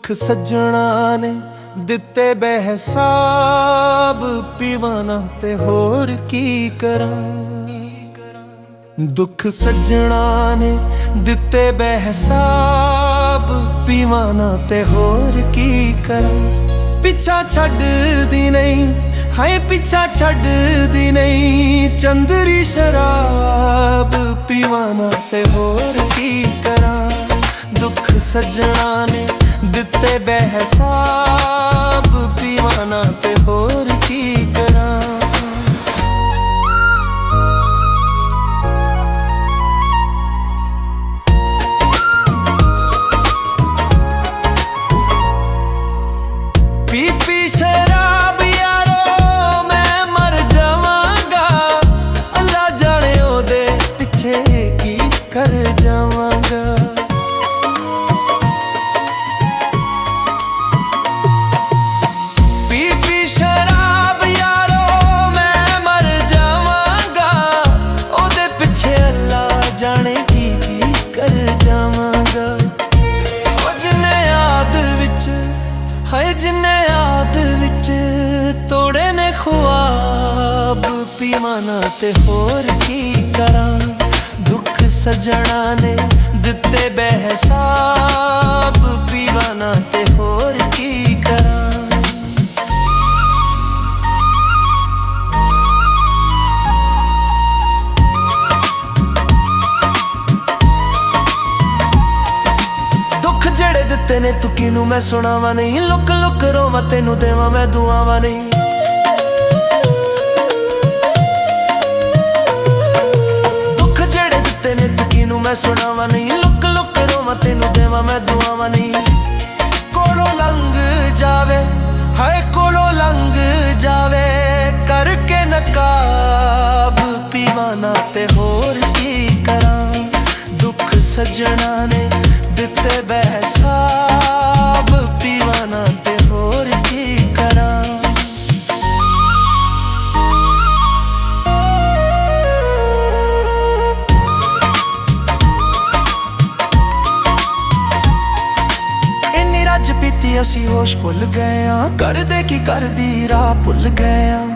दुख सज्जणा ने दिते बेहिसाब, पीवाना ते होर की करां। दुख सज्जणा ने दिते बेहिसाब, पीवाना ते होर की करां। पिछा छड्डदी नहीं, हाय पिछा छड्डदी नहीं, चंदरी शराब, पीवाना ते होर की करां। दुख सज्जणा ने दिते बेहिसाब, पीवाना ते होर की करां। पी पी शराब यारो मैं मर जावांगा, अल्लाह जाने ओदे पिछे की कर जावांगा। जाने की कर जावांगा। जिन्ने याद विच, हाय जिन्ने याद विच तोड़े ने ख्वाब, पीवाना ते होर की करां। दुख सज्जणा ने दिते बेहिसाब, पीवाना ते होर की करां। जेड़े दिते ने तू किनू मैं सुनावा नहीं, लुक लुक रोवा तेनू देवा मैं दुआवा नहीं। दुख जेड़े दिते ने तू किनू मैं सुनावा नहीं, लुक लुक रोवा तेनू देवा मैं दुआवा नहीं। कोलों लंघ जावे, हाय कोलों लंघ जावे करके नकाब, पीवाना ते होर की करां। दुख सज्जणा ने दिते बेहिसाब, पीवाना ते होर की करां। इन्नी रज पीती असी होश भुल गए हां, करदे की करदी राह भुल गए हां।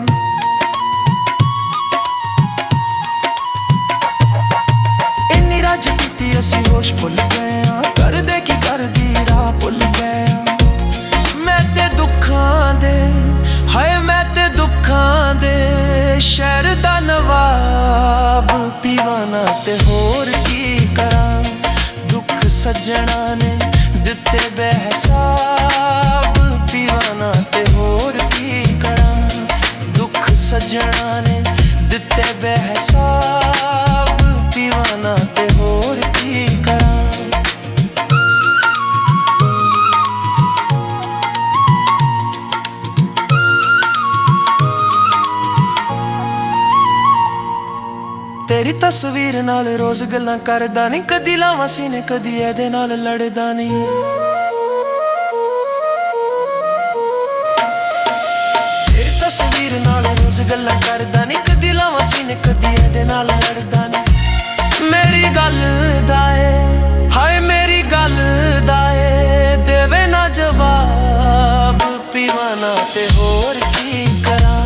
इन्नी रज पीती असी होश भुल गए हां, करदे की करदी राह भुल गए हां। मैं ते दुखां दे, हाय मैं ते दुखां दे शहर दा नवाब, पीवाना ते होर की करां। दुख सज्जणा ने दिते बेहिसाब, पीवाना ते होर की करां। दुख सज्जणा ने दिते बेहिसाब, पीवाना ते होर की करां। तेरी तस्वीर नाल रोज गल्लां करदा नहीं, कदी लावां सीने कदी एदे नाल लड़दा नहीं। तेरी तस्वीर नाल रोज गल्लां करदा नहीं, कदी लावां सीने कदी एदे नाल लड़दा नहीं। मेरी गल दा ए, हाय मेरी गल दा ए देवे ना जवाब, पीवाना ते होर की करां।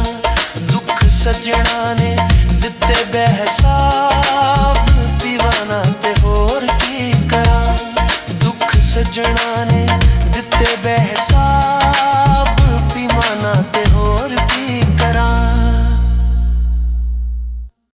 दुख सज्जणा ने दिते बेहिसाब,